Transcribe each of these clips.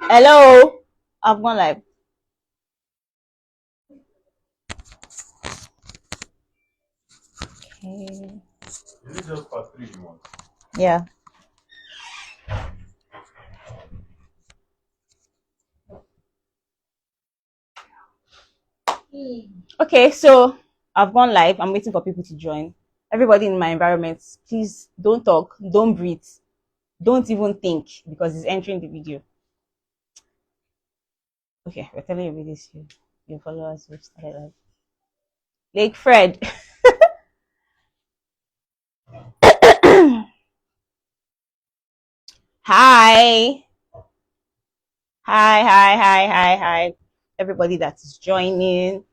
Hello, I've gone live. Okay. Is it just part 3 you want? Yeah. Okay, so I've gone live. I'm waiting for people to join. Everybody in my environment, please don't talk, don't breathe, don't even think because it's entering the video. Okay, we're telling you this. Your followers will start live. Lake Fred. Hi. Hi. Everybody that is joining.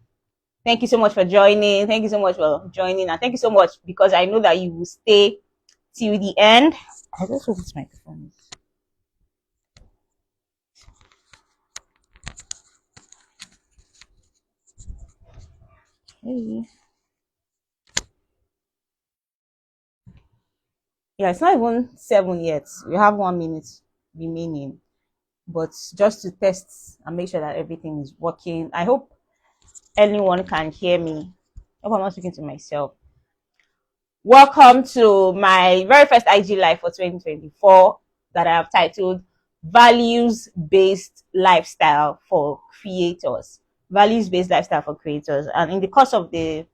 Thank you so much for joining. Thank you so much for joining. And thank you so much because I know that you will stay till the end. I just hope this microphone is. Hey. Yeah, it's not even 7 yet. We have 1 minute remaining. But just to test and make sure that everything is working. I hope anyone can hear me. I hope I'm not speaking to myself. Welcome to my very first IG Live for 2024 that I have titled Values Based Lifestyle for Creators. Values Based Lifestyle for Creators. And in the course of the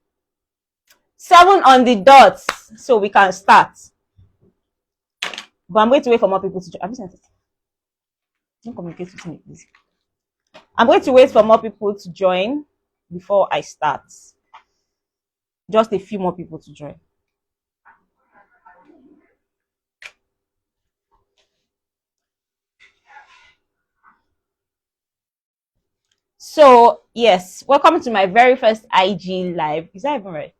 7 on the dot, so we can start. But I'm going to wait for more people to join. Have you sent it? Don't communicate with me, please. I'm going to wait for more people to join before I start. Just a few more people to join. So, yes, welcome to my very first IG Live. Is that even right?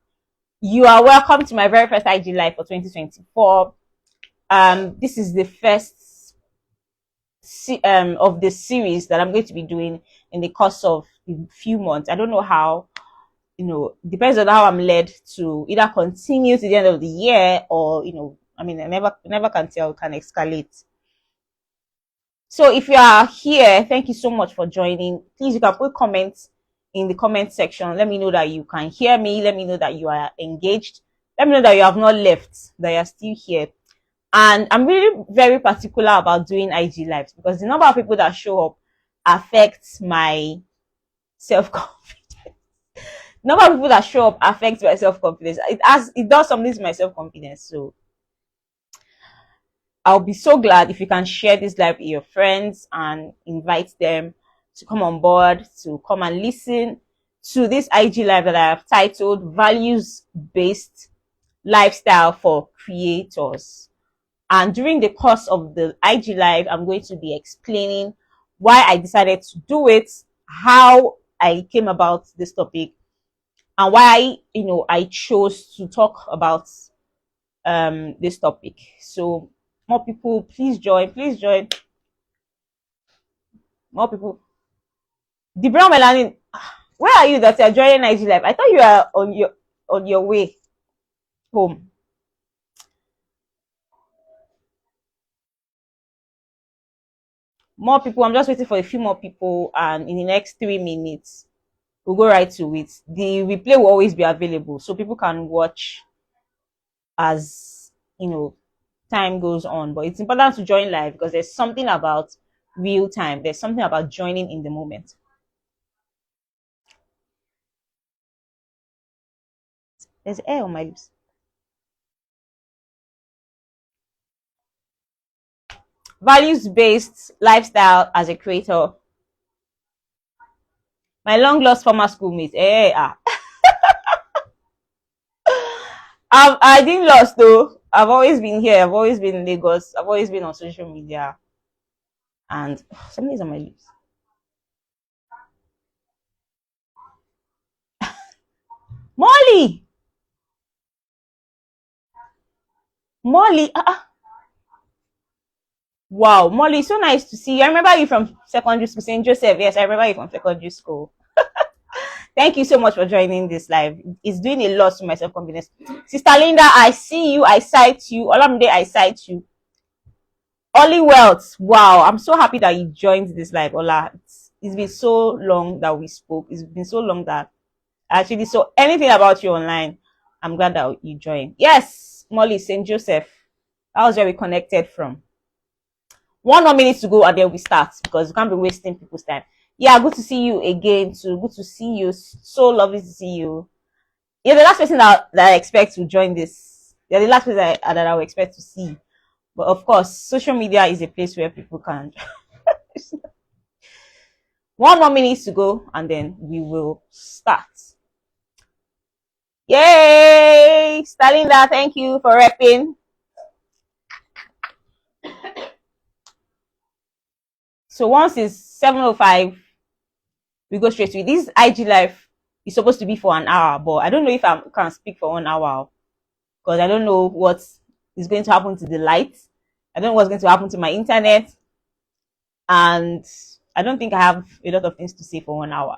You are welcome to my very first IG Live for 2024. This is the first of the series that I'm going to be doing in the course of a few months. I don't know how, depends on how I'm led to either continue to the end of the year or, I never can tell, can escalate. So if you are here, thank you so much for joining. Please, you can put comments in the comment section. Let me know that you can hear me. Let me know that you are engaged. Let me know that you have not left, that you are still here. And I'm really very particular about doing IG lives because the number of people that show up affects my self-confidence. The number of people that show up affects my self-confidence. It does something to my self-confidence. So I'll be so glad if you can share this live with your friends and invite them to come on board, to come and listen to this IG live that I have titled Values Based Lifestyle for Creators. And during the course of the IG live, I'm going to be explaining why I decided to do it, how I came about this topic, and why, I chose to talk about this topic. So more people, please join. More people. The brown melanin, where are you that you are joining IG live? I thought you are on your way home. More people. I'm just waiting for a few more people, and in the next 3 minutes, we'll go right to it. The replay will always be available, so people can watch as time goes on. But it's important to join live because there's something about real time. There's something about joining in the moment. There's air on my lips. Values-based lifestyle as a creator. My long lost former schoolmate. I didn't lost though. I've always been here. I've always been in Lagos. I've always been on social media. And something's on my lips. Molly! Molly! Wow, Molly, so nice to see you. I remember you from secondary school, St. Joseph. Yes, I remember you from secondary school. Thank you so much for joining this live. It's doing a lot to my self-confidence. Sister Linda, I see you. I sight you. Olamide, I sight you. Only Wealth. Wow, I'm so happy that you joined this live, Ola. It's been so long that we spoke. It's been so long that I actually saw anything about you online. I'm glad that you joined. Yes, Molly, St. Joseph. That was where we connected from. One more minute to go and then we start because we can't be wasting people's time. Yeah, good to see you again too. Good to see you. So lovely to see you. You're the last person that I expect to join this. You're the last person that I will expect to see. But of course, social media is a place where people can. One more minute to go and then we will start. Yay! Stalinda, thank you for repping. So once it's 7:05, we go straight to it. This IG live is supposed to be for an hour, but I don't know if I can speak for 1 hour because I don't know what is going to happen to the lights. I don't know what's going to happen to my internet, and I don't think I have a lot of things to say for 1 hour.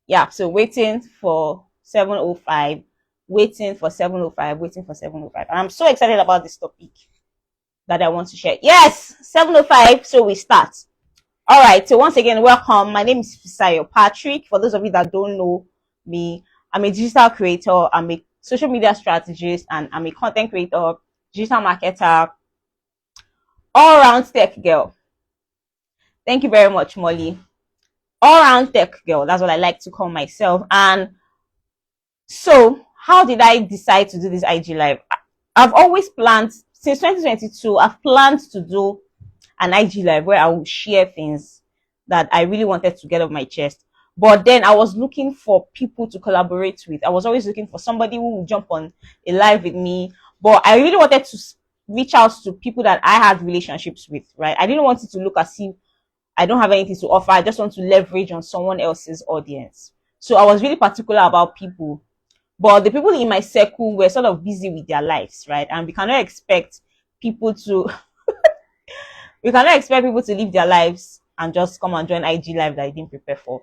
Yeah, so waiting for 7:05, waiting for 7:05, waiting for 7:05, and I'm so excited about this topic that I want to share. Yes, 7:05, so we start. All right, so once again, welcome. My name is Fisayo Patrick. For those of you that don't know me, I'm a digital creator, I'm a social media strategist, and I'm a content creator, digital marketer, all-round tech girl. Thank you very much, Molly. All-round tech girl, that's what I like to call myself. And so, how did I decide to do this IG Live? I've always planned, since 2022, I've planned to do an IG Live where I will share things that I really wanted to get off my chest. But then I was looking for people to collaborate with. I was always looking for somebody who would jump on a live with me. But I really wanted to reach out to people that I had relationships with, right? I didn't want it to look as if I don't have anything to offer. I just want to leverage on someone else's audience. So I was really particular about people. But the people in my circle were sort of busy with their lives, right? And we cannot expect people to live their lives and just come and join IG Live that I didn't prepare for.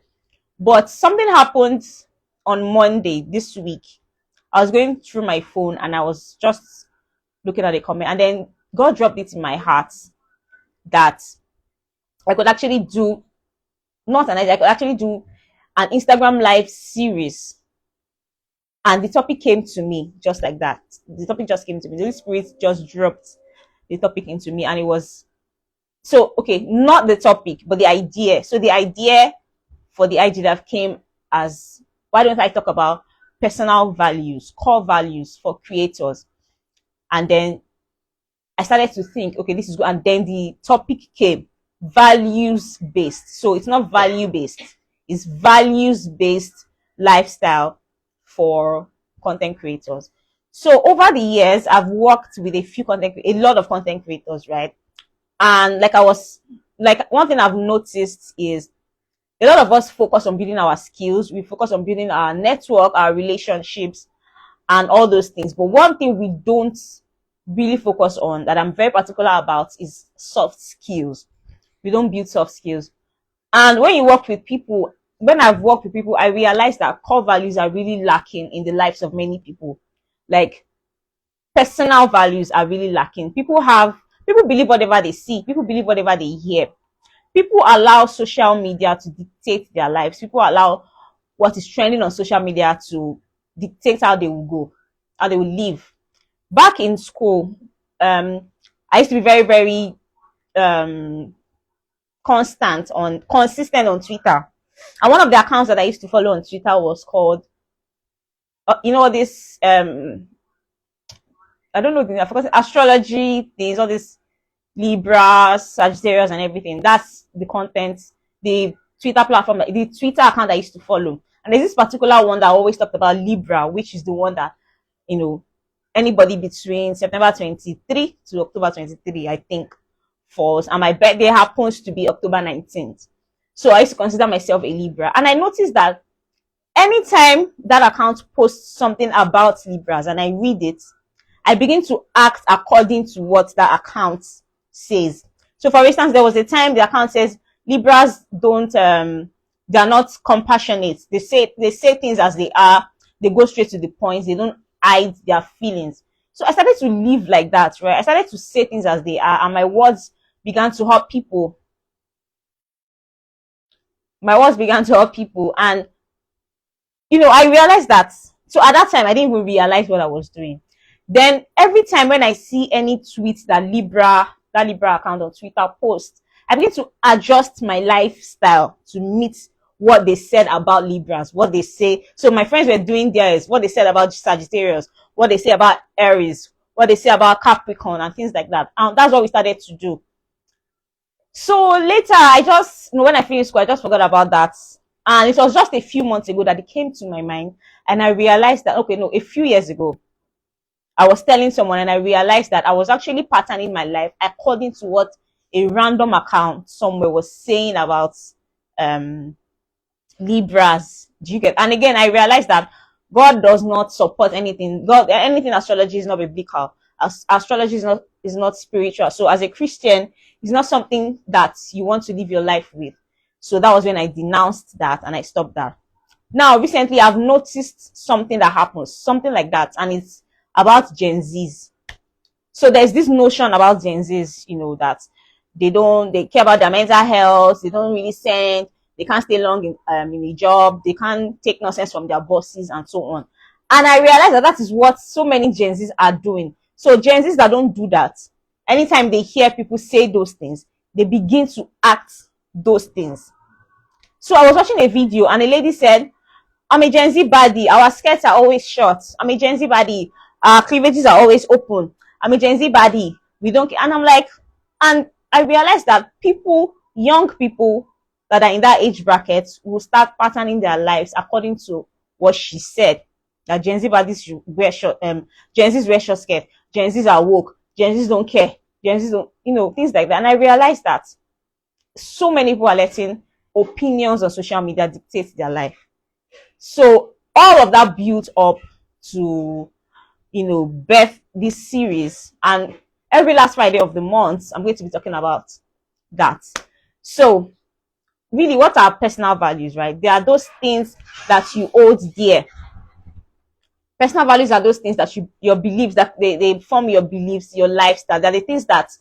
But something happened on Monday this week. I was going through my phone and I was just looking at a comment, and then God dropped it in my heart that I could actually do I could actually do an Instagram live series. And the topic came to me just like that. The topic just came to me. The Holy Spirit just dropped the topic into me, and it was so okay, not the topic, but the idea. So the idea for the IG Live came as, why don't I talk about personal values, core values for creators? And then I started to think, okay, this is good. And then the topic came, values based. So it's not value based, it's values based lifestyle for content creators. So over the years, I've worked with a lot of content creators, right? And one thing I've noticed is a lot of us focus on building our skills. We focus on building our network, our relationships, and all those things. But one thing we don't really focus on, that I'm very particular about, is soft skills. We don't build soft skills. And when I've worked with people, I realize that core values are really lacking in the lives of many people. Like, personal values are really lacking. People believe whatever they see, people believe whatever they hear. People allow social media to dictate their lives. People allow what is trending on social media to dictate how they will go, how they will live. Back in school, I used to be very, very consistent on Twitter. And one of the accounts that I used to follow on Twitter was called, this, I don't know, I forgot, astrology things, all this Libra, Sagittarius, and everything. That's the content, the Twitter platform, the Twitter account I used to follow. And there's this particular one that always talked about Libra, which is the one that, anybody between September 23 to October 23, I think, falls. And my birthday happens to be October 19th. So I used to consider myself a Libra. And I noticed that anytime that account posts something about Libras and I read it, I begin to act according to what that account says. So for instance, there was a time the account says Libras they're not compassionate. They say things as they are. They go straight to the point. They don't hide their feelings. So I started to live like that, right? I started to say things as they are, and my words began to hurt people. My words began to hurt people, and I realized that. So at that time, I didn't even realize what I was doing. Then every time when I see any tweet that Libra account on Twitter post, I begin to adjust my lifestyle to meet what they said about Libras, what they say. So my friends were doing theirs, what they said about Sagittarius, what they say about Aries, what they say about Capricorn and things like that. And that's what we started to do. So later, I just, when I finished school, I just forgot about that. And it was just a few months ago that it came to my mind. And I realized that, okay, no, a few years ago, I was telling someone and I realized that I was actually patterning my life according to what a random account somewhere was saying about um, Libras. Do you get? And again, I realized that God does not support anything. Anything astrology is not biblical. Astrology is not spiritual. So as a Christian, it's not something that you want to live your life with. So that was when I denounced that and I stopped that. Now, recently, I've noticed something that happens, something like that, and it's about Gen Zs. So there's this notion about Gen Zs, that they care about their mental health, they don't really send, they can't stay long in a job, they can't take nonsense from their bosses and so on. And I realize that is what so many Gen Zs are doing. So Gen Zs that don't do that, anytime they hear people say those things, they begin to act those things. So I was watching a video and a lady said, I'm a Gen Z body. Our skirts are always short. I'm a Gen Z body. Our cleavages are always open. I'm a Gen Z body. We don't, and I'm like, and I realized that young people that are in that age bracket will start patterning their lives according to what she said. That Gen Z bodies should wear short, Gen Z's wear short skirt. Gen Z's are woke. Gen Z's don't care. Gen Z's don't, things like that. And I realized that so many people are letting opinions on social media dictate their life. So all of that built up to, birth this series. And every last Friday of the month, I'm going to be talking about that. So really, what are personal values, right? They are those things that you hold dear. Personal values are those things that your beliefs, that they form your beliefs, your lifestyle. They're the things that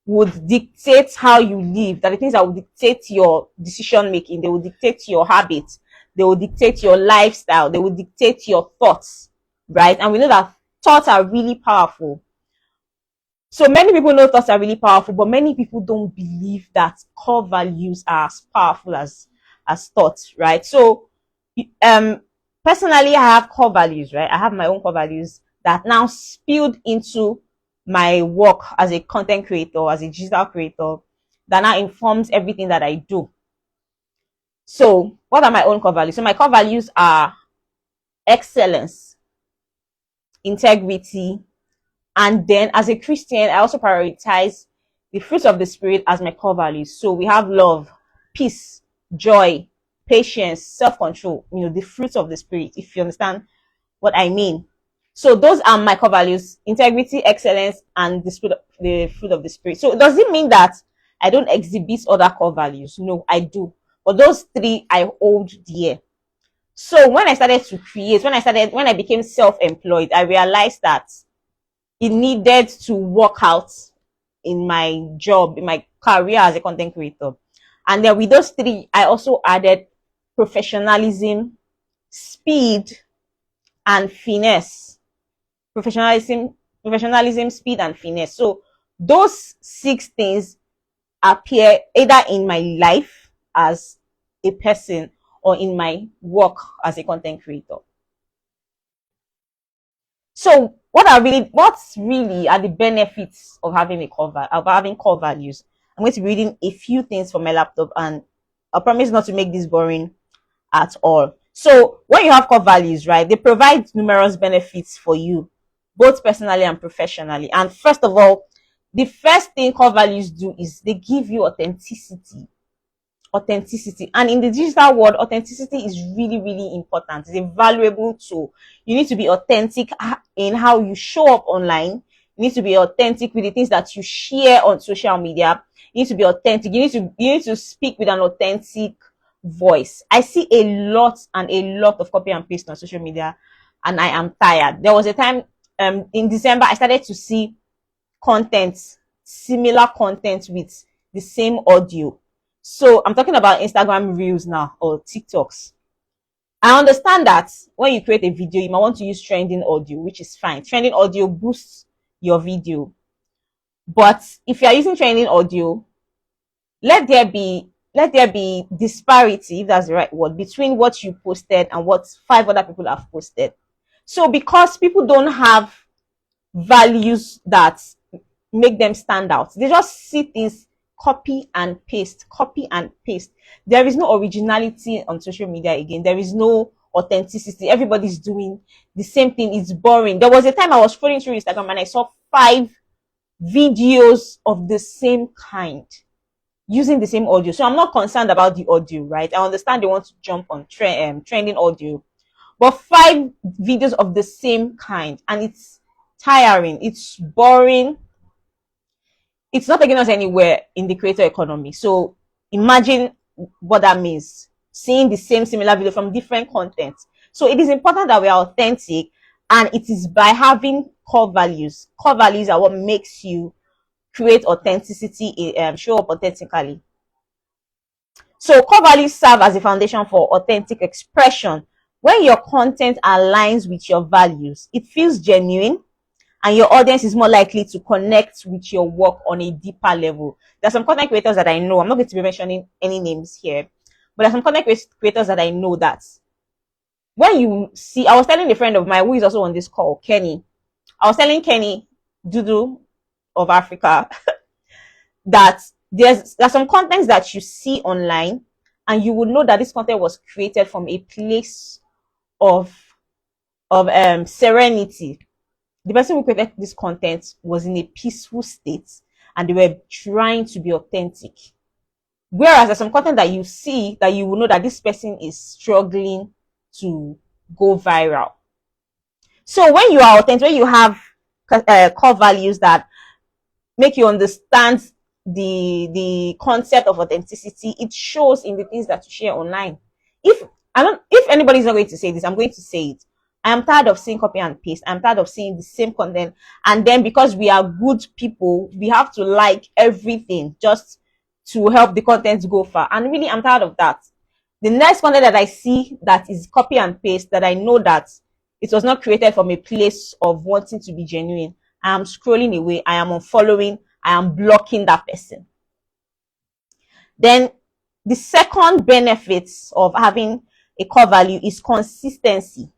would dictate how you live. They're the things that would dictate your decision making. They will dictate your habits. They will dictate your lifestyle. They will dictate your thoughts, right? And we know that thoughts are really powerful. So many people know thoughts are really powerful, but many people don't believe that core values are as powerful as thoughts, right? So, personally, I have core values, right? I have my own core values that now spilled into my work as a content creator, as a digital creator, that now informs everything that I do. So, what are my own core values? So, my core values are excellence, integrity, and then as a Christian, I also prioritize the fruits of the Spirit as my core values. So, we have love, peace, joy, patience, self-control, the fruits of the Spirit, if you understand what I mean. So those are my core values: integrity, excellence, and the fruit of the Spirit. So does it mean that I don't exhibit other core values? No, I do. But those three I hold dear. So when I started to create, when I became self-employed, I realized that it needed to work out in my job, in my career as a content creator. And then with those three, I also added professionalism, speed, and finesse. Professionalism, speed, and finesse. So those 6 things appear either in my life as a person or in my work as a content creator. So what's really are the benefits of having core values? I'm going to be reading a few things from my laptop, and I promise not to make this boring at all. So when you have core values, right, they provide numerous benefits for you, both personally and professionally. And first of all, the first thing core values do is they give you authenticity. And in the digital world, authenticity is really, really important. It's a valuable tool. You need to be authentic in how you show up online. You need to be authentic with the things that you share on social media. You need to be authentic. You need to speak with an authentic voice. I see a lot of copy and paste on social media, and I am tired. There was a time in December, I started to see content, similar content with the same audio. So I'm talking about Instagram Reels now or TikToks. I understand that when you create a video, you might want to use trending audio, which is fine. Trending audio boosts your video. But if you are using trending audio, let there be disparity, if that's the right word, between what you posted and what 5 other people have posted. So because people don't have values that make them stand out, they just see things, copy and paste, copy and paste. There is no originality on social media again. There is no authenticity. Everybody's doing the same thing. It's boring. There was a time I was scrolling through Instagram and I saw 5 videos of the same kind using the same audio. So I'm not concerned about the audio, right? I understand they want to jump on trending audio, but 5 videos of the same kind, and it's tiring, it's boring, it's not taking us anywhere in the creator economy. So imagine what that means, seeing the same similar video from different contents. So it is important that we are authentic, and it is by having core values. Core values are what makes you create authenticity, show up authentically. So core values serve as a foundation for authentic expression. When your content aligns with your values, it feels genuine, and your audience is more likely to connect with your work on a deeper level. There are some content creators that I know, I'm not going to be mentioning any names here, but there are some content creators that I know that when you see, I was telling a friend of mine who is also on this call, Kenny, I was telling Kenny, Dudu of Africa, that there's some contents that you see online and you will know that this content was created from a place of serenity. The person who created this content was in a peaceful state and they were trying to be authentic. Whereas there's some content that you see that you will know that this person is struggling to go viral. So when you are authentic, when you have core values that make you understand the concept of authenticity, it shows in the things that you share online. If anybody's not going to say this, I'm going to say it. I am tired of seeing copy and paste. I'm tired of seeing the same content. And then because we are good people, we have to like everything just to help the content go far. And really, I'm tired of that. The next content that I see that is copy and paste, that I know that it was not created from a place of wanting to be genuine, I am scrolling away. I am unfollowing. I am blocking that person. Then the second benefit of having a core value is consistency.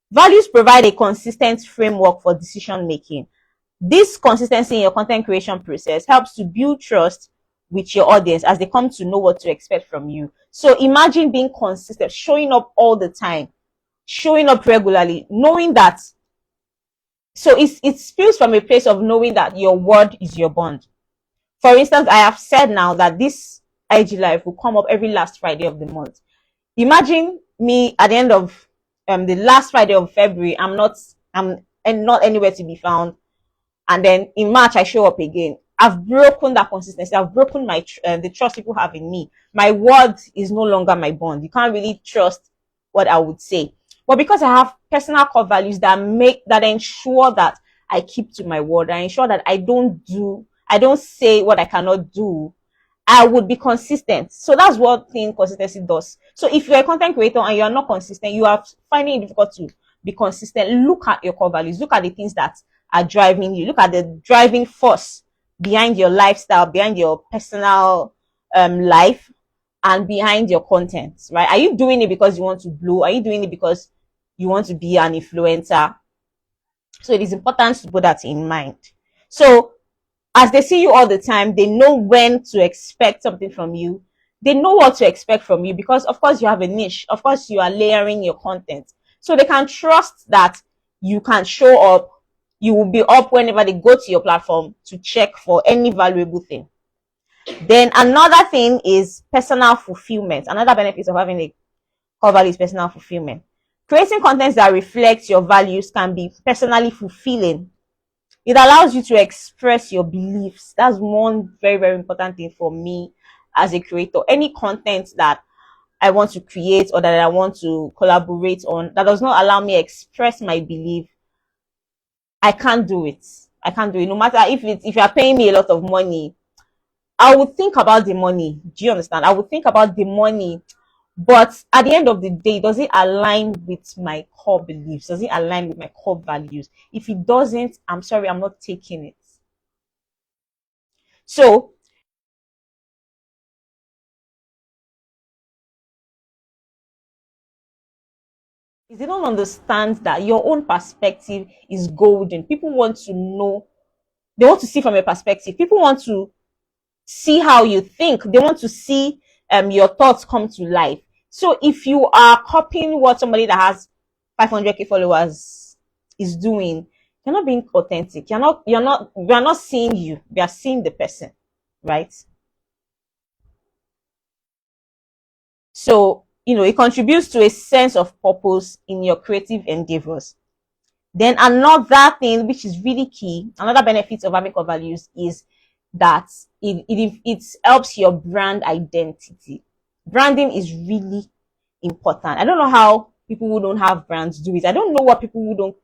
Values provide a consistent framework for decision making. This consistency in your content creation process helps to build trust with your audience as they come to know what to expect from you. So imagine being consistent, showing up all the time, showing up regularly, knowing that. So it feels from a place of knowing that your word is your bond. For instance, I have said now that this IG live will come up every last Friday of the month. Imagine me at the end of the last Friday of February, I'm not anywhere to be found, and then in March I show up again. I've broken that consistency. I've broken my the trust people have in me. My word is no longer my bond. You can't really trust what I would say. But because I have personal core values that ensure that I keep to my word, I ensure that I don't say what I cannot do, I would be consistent. So that's what thing consistency does. So if you're a content creator and you are not consistent, you are finding it difficult to be consistent. Look at your core values. Look at the things that are driving you. Look at the driving force behind your lifestyle, behind your personal life, and behind your content, right? Are you doing it because you want to blow? Are you doing it because you want to be an influencer? So it is important to put that in mind. So as they see you all the time, they know when to expect something from you. They know what to expect from you because, of course, you have a niche. Of course, you are layering your content. So they can trust that you can show up. You will be up whenever they go to your platform to check for any valuable thing. Then another thing is personal fulfillment. Another benefit of having a core value is personal fulfillment. Creating content that reflects your values can be personally fulfilling. It allows you to express your beliefs. That's one very, very important thing for me as a creator. Any content that I want to create or that I want to collaborate on that does not allow me to express my belief, I can't do it. I can't do it. No matter if you are paying me a lot of money, I would think about the money. Do you understand? I would think about the money. But at the end of the day, does it align with my core beliefs? Does it align with my core values? If it doesn't, I'm sorry, I'm not taking it. So if they don't understand that your own perspective is golden, people want to know, they want to see from your perspective. People want to see how you think. They want to see your thoughts come to life. So if you are copying what somebody that has 500k followers is doing, you're not being authentic. We are not seeing you. We are seeing the person, right? So, it contributes to a sense of purpose in your creative endeavors. Then another thing which is really key, another benefit of having core values is that it helps your brand identity. Branding is really important. I don't know how people who don't have brands do it. I don't know what people who don't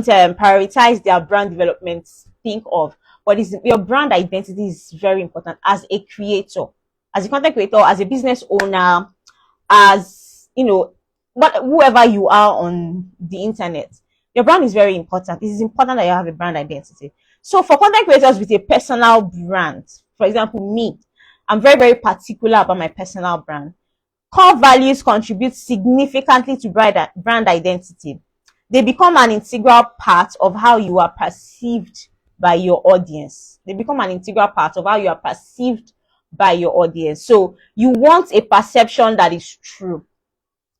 prioritize their brand development think of. But your brand identity is very important as a creator, as a content creator, as a business owner, as but whoever you are on the internet, your brand is very important. It is important that you have a brand identity. So for content creators with a personal brand, for example, me, I'm very, very particular about my personal brand. Core values contribute significantly to brand identity. They become an integral part of how you are perceived by your audience. They become an integral part of how you are perceived by your audience. So you want a perception that is true,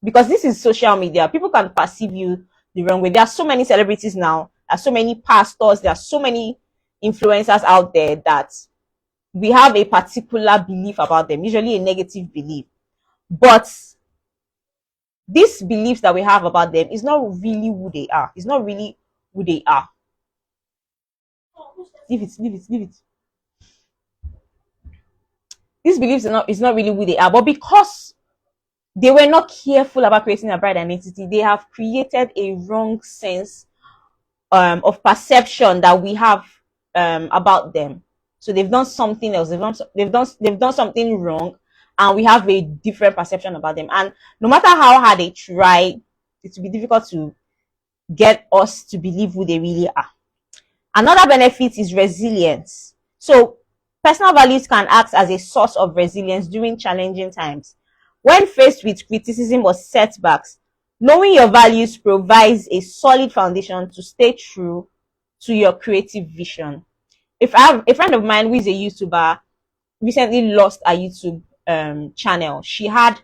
because this is social media. People can perceive you the wrong way. There are so many celebrities now. There are so many pastors. There are so many influencers out there that we have a particular belief about them, usually a negative belief. But these beliefs that we have about them is not really who they are. It's not really who they are. Leave it, leave it, leave it. These beliefs are not, it's not really who they are. But because they were not careful about creating a brand identity, they have created a wrong sense of perception that we have about them. So they've done something else. They've done something wrong, and we have a different perception about them. And no matter how hard they try, it will be difficult to get us to believe who they really are. Another benefit is resilience. So personal values can act as a source of resilience during challenging times. When faced with criticism or setbacks, knowing your values provides a solid foundation to stay true to your creative vision. If I have a friend of mine who is a YouTuber, recently lost a YouTube channel. She had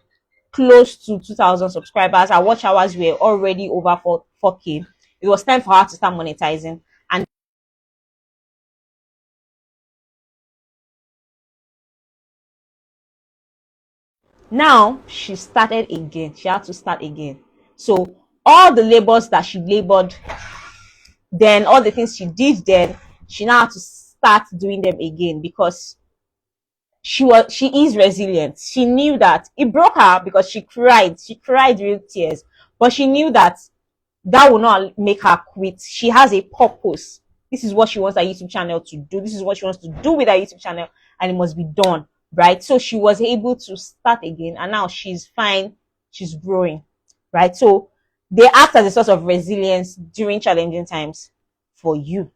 close to 2,000 subscribers. Her watch hours were already over 4K. It was time for her to start monetizing. And now she started again. She had to start again. So all the labors that she labored, then all the things she did then, she now had to start doing them again, because she is resilient. She knew that it broke her because she cried real tears, but she knew that that will not make her quit. She has a purpose. This is what she wants her YouTube channel to do. This is what she wants to do with her YouTube channel, and it must be done, right? So she was able to start again, and now she's fine. She's growing, right? So they act as a source of resilience during challenging times for you.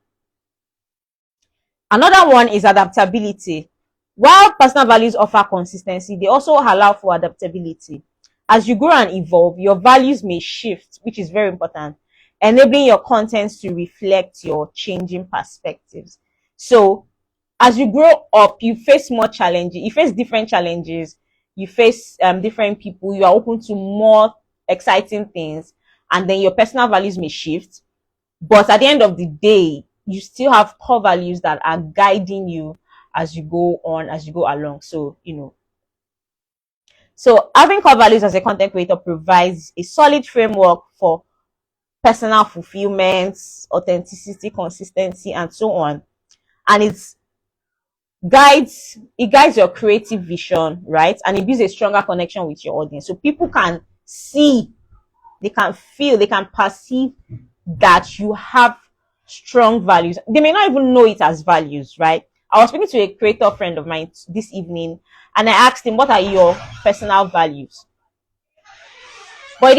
Another one is adaptability. While personal values offer consistency, they also allow for adaptability. As you grow and evolve, your values may shift, which is very important, enabling your contents to reflect your changing perspectives. So, as you grow up, you face more challenges, you face different challenges, you face different people, you are open to more exciting things, and then your personal values may shift. But at the end of the day, you still have core values that are guiding you as you go on, as you go along. So having core values as a content creator provides a solid framework for personal fulfillment, authenticity, consistency, and so on. And it guides your creative vision, right? And it builds a stronger connection with your audience. So people can see, they can feel, they can perceive that you have strong values. They may not even know it as values, right? I was speaking to a creator friend of mine this evening, and I asked him, "What are your personal values?" But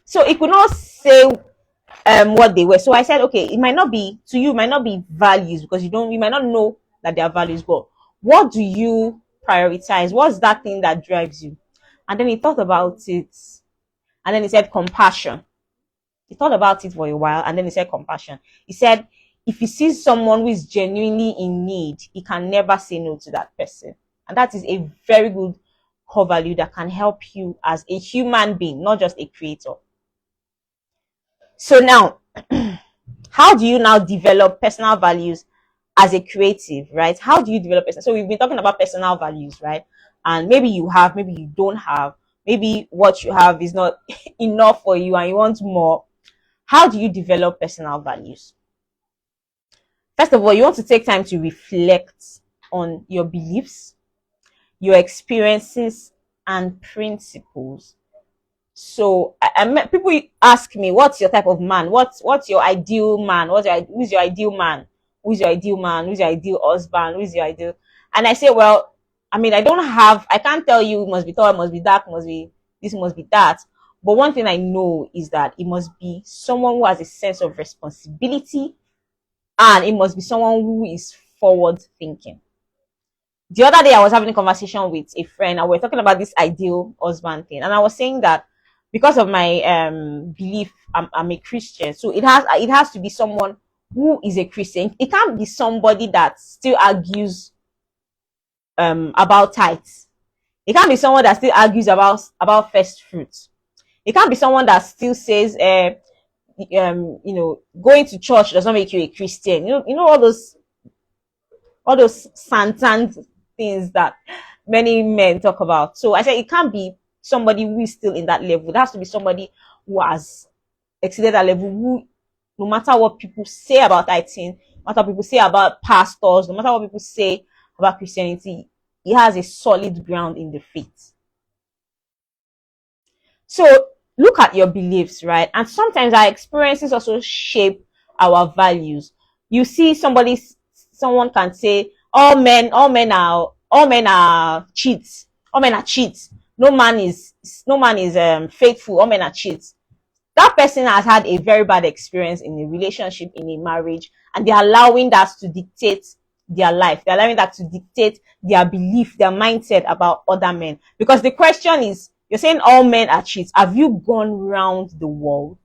so he could not say what they were. So I said, okay, it might not be to you, it might not be values because you might not know that they are values, but what do you prioritize? What's that thing that drives you? And then he thought about it, and then he said compassion. He thought about it for a while, and then he said compassion. He said if he sees someone who is genuinely in need, he can never say no to that person. And that is a very good core value that can help you as a human being, not just a creator. So now, how do you now develop personal values as a creative, right? How do you develop personal? So we've been talking about personal values, right? And maybe you have, maybe you don't have, maybe what you have is not enough for you and you want more. How do you develop personal values? First of all, you want to take time to reflect on your beliefs, your experiences, and principles. So people ask me, "What's your type of man? What's your ideal man? Who's your ideal man? Who's your ideal man? Who's your ideal husband? Who's your ideal?" And I say, "Well, I mean, I can't tell you it must be tall, it must be dark, it must be this, it must be that. But one thing I know is that it must be someone who has a sense of responsibility, and it must be someone who is forward thinking." The other day I was having a conversation with a friend and we are talking about this ideal husband thing, and I was saying that because of my belief, I'm a Christian, so it has to be someone who is a Christian. It can't be somebody that still argues about tithes. It can't be someone that still argues about first fruits. It can't be someone that still says going to church does not make you a Christian. You know all those santan things that many men talk about. So I said it can't be somebody who is still in that level. It has to be somebody who has exceeded that level, who, no matter what people say about tithing, no matter what people say about pastors, no matter what people say about Christianity, he has a solid ground in the faith. So look at your beliefs, right? And sometimes our experiences also shape our values. You see someone can say, all men are cheats. All men are cheats. No man is faithful. All men are cheats. That person has had a very bad experience in a relationship, in a marriage, and they're allowing that to dictate their life. They're allowing that to dictate their belief, their mindset about other men. Because the question is, you're saying all men are cheats. Have you gone round the world?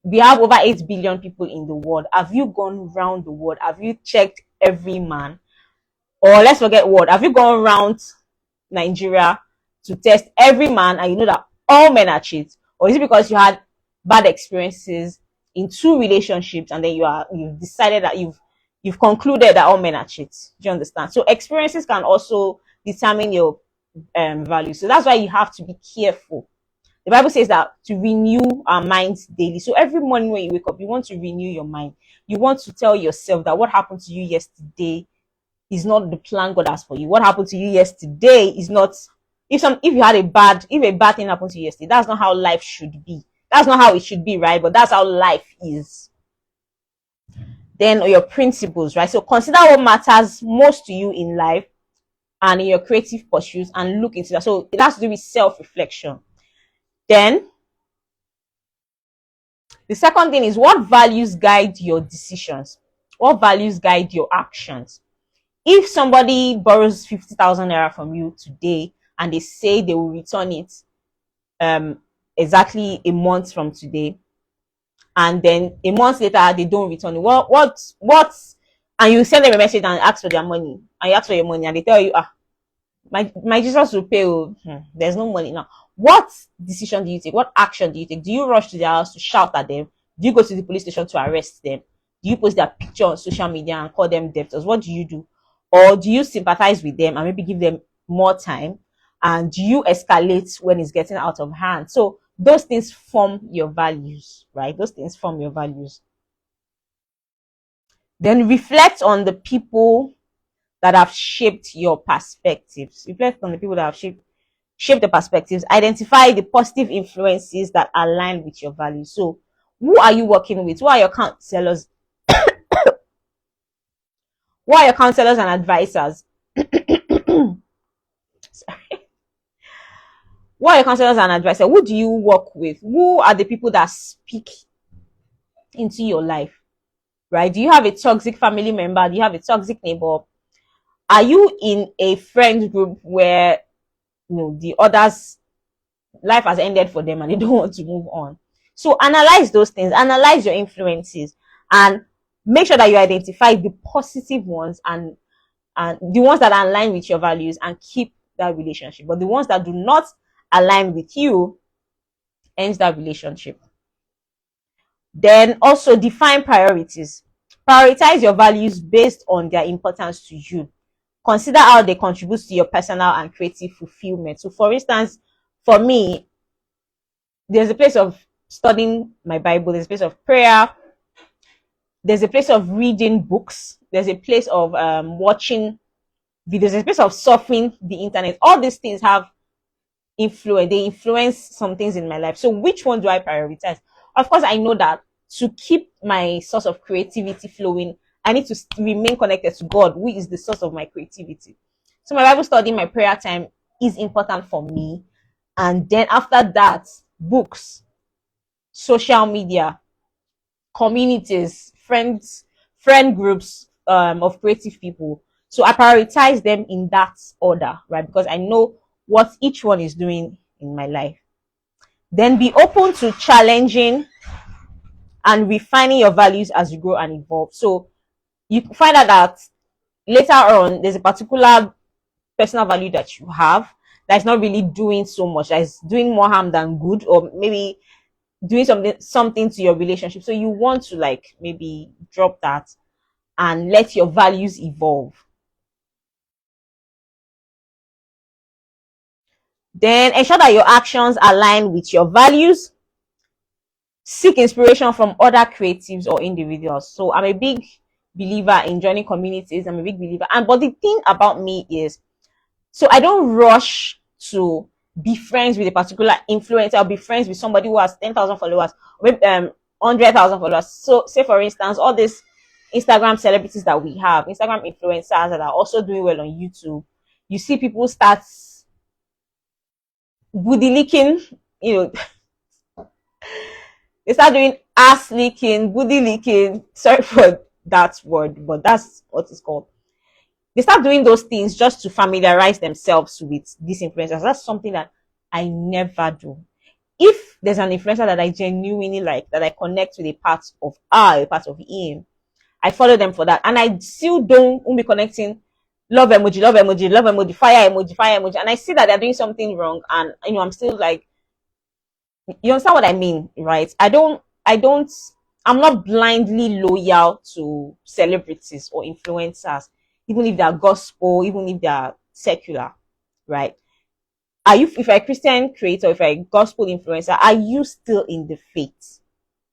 We have over 8 billion people in the world. Have you gone round the world? Have you checked every man? Or let's forget what. Have you gone round Nigeria to test every man and you know that all men are cheats? Or is it because you had bad experiences in 2 relationships and then you've decided that you've concluded that all men are cheats? Do you understand? So experiences can also determine your value. So that's why you have to be careful. The Bible says that to renew our minds daily. So every morning when you wake up, you want to renew your mind. You want to tell yourself that what happened to you yesterday is not the plan God has for you. What happened to you yesterday is not if a bad thing happened to you yesterday, that's not how life should be. That's not how it should be, right? But that's how life is. Then your principles, right? So consider what matters most to you in life and in your creative pursuits and look into that. So it has to do with self-reflection. Then the second thing is, what values guide your decisions? What values guide your actions? If somebody borrows 50,000 naira from you today and they say they will return it um exactly a month from today, and then a month later they don't return it, what and you send them a message and ask for their money, and you ask for your money and they tell you, my Jesus will pay. There's no money now. What decision do you take? What action do you take? Do you rush to their house to shout at them? Do you go to the police station to arrest them? Do you post their picture on social media and call them debtors? What do you do? Or do you sympathize with them and maybe give them more time? And do you escalate when it's getting out of hand? So those things form your values, right? Those things form your values. Then reflect on the people that have shaped your perspectives. Reflect on the people that have shape the perspectives, identify the positive influences that align with your values. So, who are you working with? Who are your counselors? Who are your counselors and advisors? Who are your counselors and advisors? Who do you work with? Who are the people that speak into your life? Right? Do you have a toxic family member? Do you have a toxic neighbor? Are you in a friend group where the others life has ended for them and they don't want to move on? So analyze those things, analyze your influences, and make sure that you identify the positive ones and the ones that align with your values, and keep that relationship. But the ones that do not align with you, ends that relationship. Then also define priorities. Prioritize your values based on their importance to you. Consider how they contribute to your personal and creative fulfillment. So, for instance, for me, there's a place of studying my Bible, there's a place of prayer, there's a place of reading books, there's a place of watching videos, there's a place of surfing the internet. All these things have influence, they influence some things in my life. So, which one do I prioritize? Of course, I know that to keep my source of creativity flowing, I need to remain connected to God, who is the source of my creativity. So my Bible study, my prayer time is important for me. And then after that, books, social media, communities, friend groups of creative people. So I prioritize them in that order, right? Because I know what each one is doing in my life. Then be open to challenging and refining your values as you grow and evolve. So you find out that later on there's a particular personal value that you have that's not really doing so much, that is doing more harm than good, or maybe doing something to your relationship. So you want to like maybe drop that and let your values evolve. Then ensure that your actions align with your values. Seek inspiration from other creatives or individuals. So I'm a big believer in joining communities. I'm a big believer. But the thing about me is, so I don't rush to be friends with a particular influencer, or be friends with somebody who has 10,000 followers, maybe 100,000 followers. So say for instance, all these Instagram celebrities that we have, Instagram influencers that are also doing well on YouTube, you see people start booty licking, you know, they start doing ass licking, booty licking. Sorry for that word, but that's what it's called. They start doing those things just to familiarize themselves with these influencers. That's something that I never do. If there's an influencer that I genuinely like, that I connect with a part of a part of him, I follow them for that. And I still won't be connecting love emoji, love emoji, love emoji, fire emoji, fire emoji. And I see that they're doing something wrong. And, I'm still like, you understand what I mean, right? I'm not blindly loyal to celebrities or influencers, even if they're gospel, even if they're secular, right? If you're a Christian creator, if you're a gospel influencer, are you still in the faith?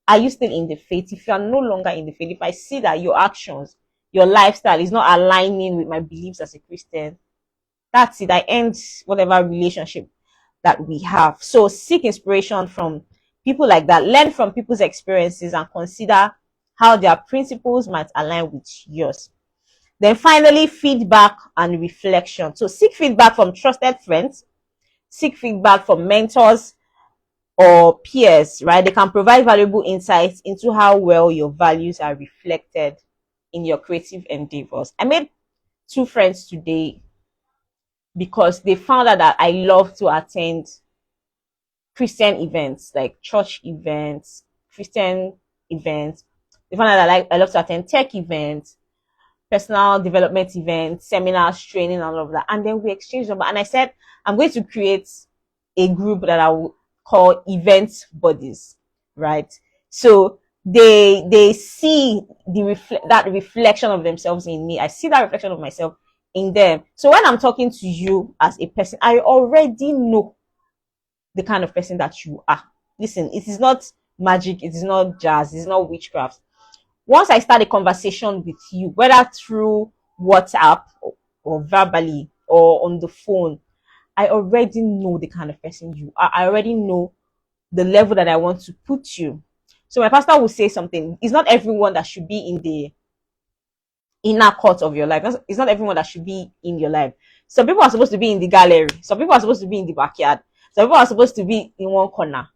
Are you still in the faith? If you are no longer in the faith, if I see that your actions, your lifestyle is not aligning with my beliefs as a Christian, that's it. I end whatever relationship that we have. So seek inspiration from people like that. Learn from people's experiences and consider how their principles might align with yours. Then finally, feedback and reflection. So seek feedback from trusted friends, seek feedback from mentors or peers, right? They can provide valuable insights into how well your values are reflected in your creative endeavors. I made 2 friends today because they found out that I love to attend Christian events, like church events, Christian events. They found out that I love to attend tech events, personal development events, seminars, training, and all of that. And then we exchanged number. And I said, I'm going to create a group that I will call event buddies, right? So they see that reflection of themselves in me. I see that reflection of myself in them. So when I'm talking to you as a person, I already know the kind of person that you are. Listen, it is not magic, it is not jazz, it is not witchcraft. Once I start a conversation with you, whether through WhatsApp or verbally or on the phone, I already know the kind of person you are. I already know the level that I want to put you. So my pastor will say something. It's not everyone that should be in the inner court of your life. It's not everyone that should be in your life. Some people are supposed to be in the gallery. Some people are supposed to be in the backyard. Some people are supposed to be in one corner.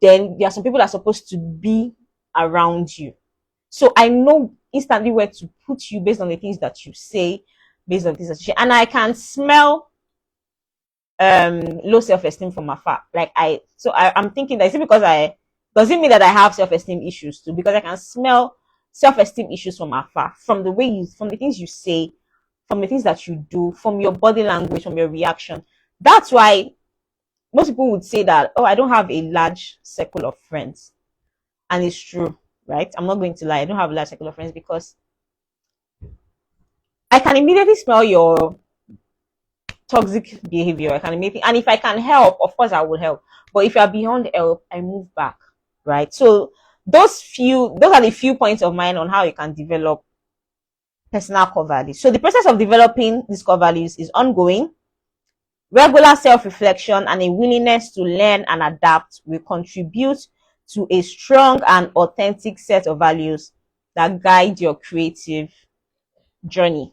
Then there are some people that are supposed to be around you. So I know instantly where to put you based on the things that you say, based on the things that you say. And I can smell low self-esteem from afar. I'm thinking that, is it because I does it mean that I have self-esteem issues too? Because I can smell self-esteem issues from afar, from the way you, from the things you say, from the things that you do, from your body language, from your reaction. That's why most people would say that, oh, I don't have a large circle of friends. And it's true, right? I'm not going to lie. I don't have a large circle of friends because I can immediately smell your toxic behavior. I can immediately, and if I can help, of course I will help. But if you are beyond help, I move back, right? So those are the few points of mine on how you can develop personal core values. So the process of developing these core values is ongoing. Regular self-reflection and a willingness to learn and adapt will contribute to a strong and authentic set of values that guide your creative journey.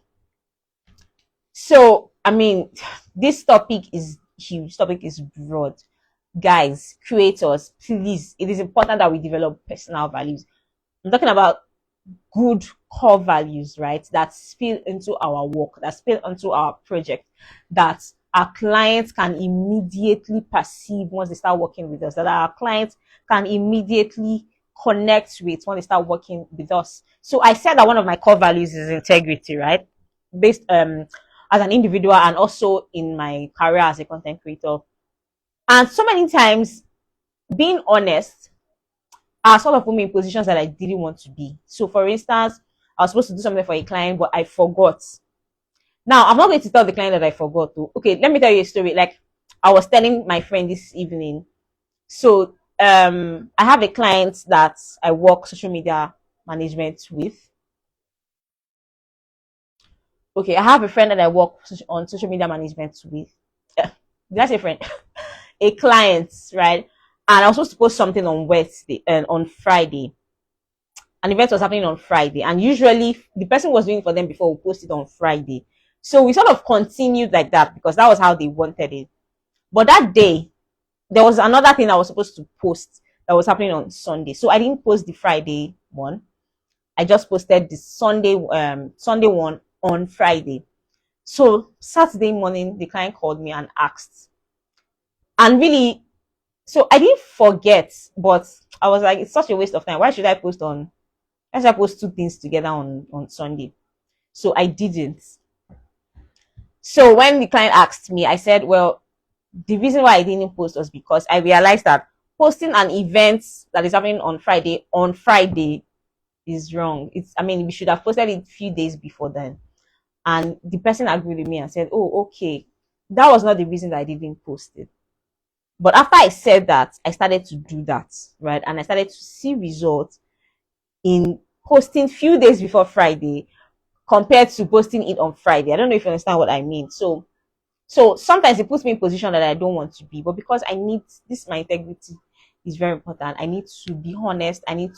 So, I mean, this topic is huge. Topic is broad. Guys, creators, please, it is important that we develop personal values. I'm talking about good core values, right? That spill into our work, that spill into our project, that our clients can immediately perceive once they start working with us, that our clients can immediately connect with when they start working with us. So I said that one of my core values is integrity, right? Based as an individual and also in my career as a content creator. And so many times, being honest are sort of put me in positions that I didn't want to be. So, for instance, I was supposed to do something for a client, but I forgot. Now, I'm not going to tell the client that I forgot to. Okay, let me tell you a story. Like, I was telling my friend this evening. So, I have a client that I work social media management with. Okay, I have a friend that I work on social media management with. Did I say friend? A client, right? And I was supposed to post something on Wednesday and on Friday. An event was happening on Friday, and usually the person was doing it for them before we post it on Friday. So we sort of continued like that because that was how they wanted it. But that day, there was another thing I was supposed to post that was happening on Sunday. So I didn't post the Friday one. I just posted the Sunday one on Friday. So Saturday morning, the client called me and asked. And really, so I didn't forget, but I was like, it's such a waste of time. Why should I post two things together on Sunday? So I didn't. So when the client asked me, I said, well, the reason why I didn't post was because I realized that posting an event that is happening on Friday is wrong. We should have posted it a few days before then. And the person agreed with me and said, oh, okay. That was not the reason that I didn't post it. But after I said that, I started to do that, right? And I started to see results in posting few days before Friday compared to posting it on Friday. I don't know if you understand what I mean. So sometimes it puts me in a position that I don't want to be, but because I need this, my integrity is very important. I need to be honest. I need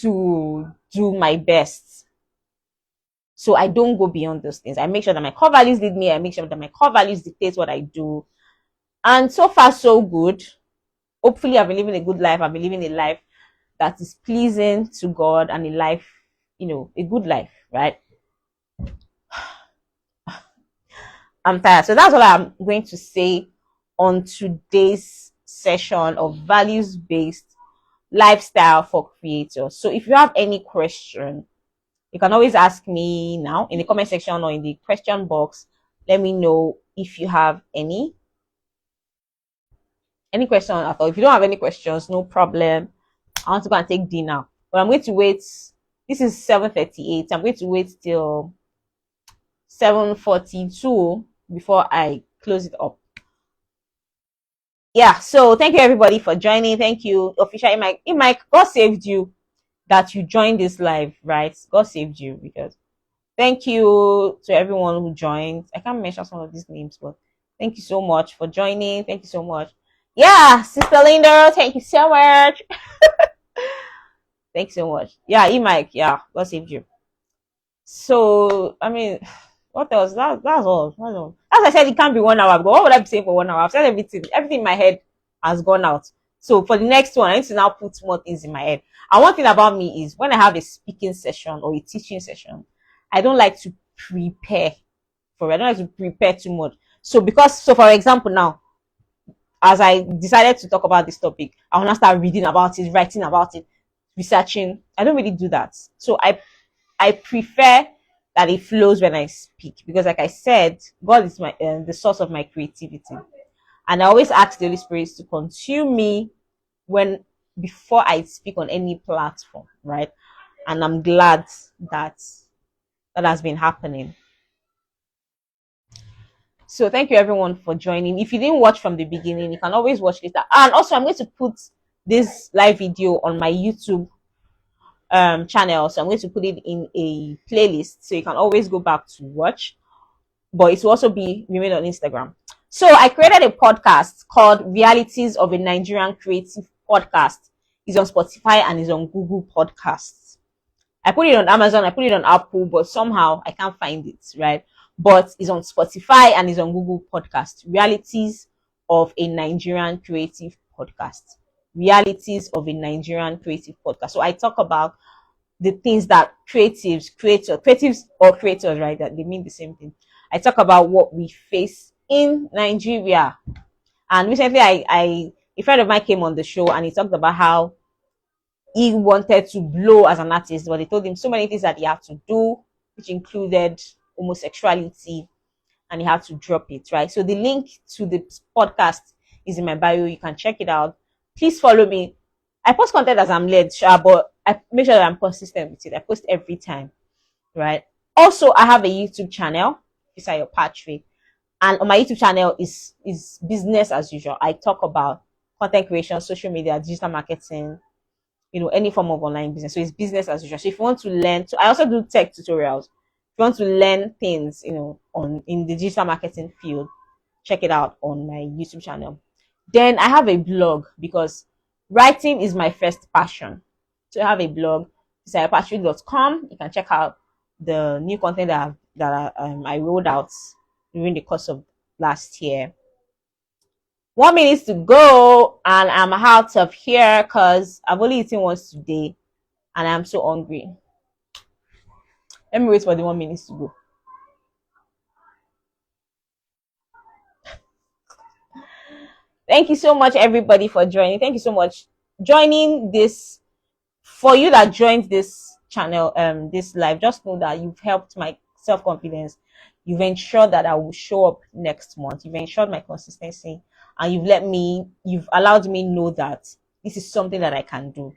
to do my best. So I don't go beyond those things. I make sure that my core values lead me. I make sure that my core values dictate what I do. And so far, so good. Hopefully, I've been living a good life. I've been living a life that is pleasing to God and a life, a good life, right? I'm tired. So that's what I'm going to say on today's session of values-based lifestyle for creators. So if you have any question, you can always ask me now in the comment section or in the question box. Let me know if you have any question at all. If you don't have any questions, no problem. I want to go and take dinner, but I'm going to wait. This is 7:38. I'm going to wait till 7:42 before I close it up. Yeah, so thank you everybody for joining. Thank you, official Mike. God saved you that you joined this live, right? God saved you because Thank you to everyone who joined. I can't mention some of these names, but thank you so much for joining. Thank you so much. Yeah, Sister Linda, thank you so much. Thanks so much. Yeah, E-Mike, yeah, God saved you. So, I mean, what else? That's all. That's all. As I said, it can't be 1 hour. But what would I be saying for 1 hour? I've said everything. Everything in my head has gone out. So for the next one, I need to now put more things in my head. And one thing about me is when I have a speaking session or a teaching session, I don't like to prepare for it. I don't like to prepare too much. So for example, now, as I decided to talk about this topic, I want to start reading about it, writing about it, researching. I don't really do that. So I prefer that it flows when I speak because, like I said, God is my the source of my creativity, and I always ask the Holy Spirit to consume me when before I speak on any platform, right? And I'm glad that that has been happening. So thank you everyone for joining. If you didn't watch from the beginning, you can always watch later. And also, I'm going to put this live video on my YouTube channel, so I'm going to put it in a playlist so you can always go back to watch, but it will also be remain on Instagram. So I created a podcast called Realities of a Nigerian Creative Podcast. It's on Spotify and it's on Google Podcasts. I put it on Amazon, I put it on Apple, but somehow I can't find it, right? But it's on Spotify and it's on Google Podcast. Realities of a Nigerian Creative Podcast. Realities of a Nigerian Creative Podcast. So I talk about the things that creatives or creators, right? That they mean the same thing. I talk about what we face in Nigeria. And recently a friend of mine came on the show and he talked about how he wanted to blow as an artist, but they told him so many things that he had to do, which included homosexuality, and he had to drop it, right? So the link to the podcast is in my bio. You can check it out. Please follow me. I post content as I'm led, but I make sure that I'm consistent with it. I post every time, right? Also, I have a YouTube channel, Fisayo Patrick, and on my YouTube channel is business as usual. I talk about content creation, social media, digital marketing, any form of online business. So it's business as usual. So if you want to learn, so I also do tech tutorials. If you want to learn things, on in the digital marketing field, check it out on my YouTube channel. Then I have a blog because writing is my first passion. So I have a blog, fisayopatrick.com. You can check out the new content I rolled out during the course of last year. 1 minute to go, and I'm out of here because I've only eaten once today, and I'm so hungry. Let me wait for the 1 minute to go. Thank you so much, everybody, for joining. Thank you so much joining this. For you that joined this channel, this live, just know that you've helped my self-confidence. You've ensured that I will show up next month. You've ensured my consistency, and you've allowed me know that this is something that I can do.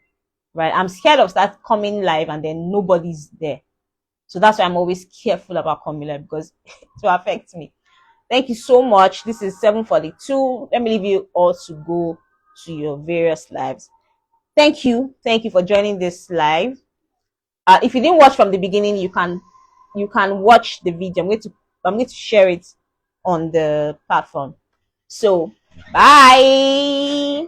Right? I'm scared of start coming live and then nobody's there. So that's why I'm always careful about coming live because it will affect me. Thank you so much. This is 7:42. Let me leave you all to go to your various lives. Thank you. Thank you for joining this live. If you didn't watch from the beginning, you can watch the video. I'm going to share it on the platform. So bye.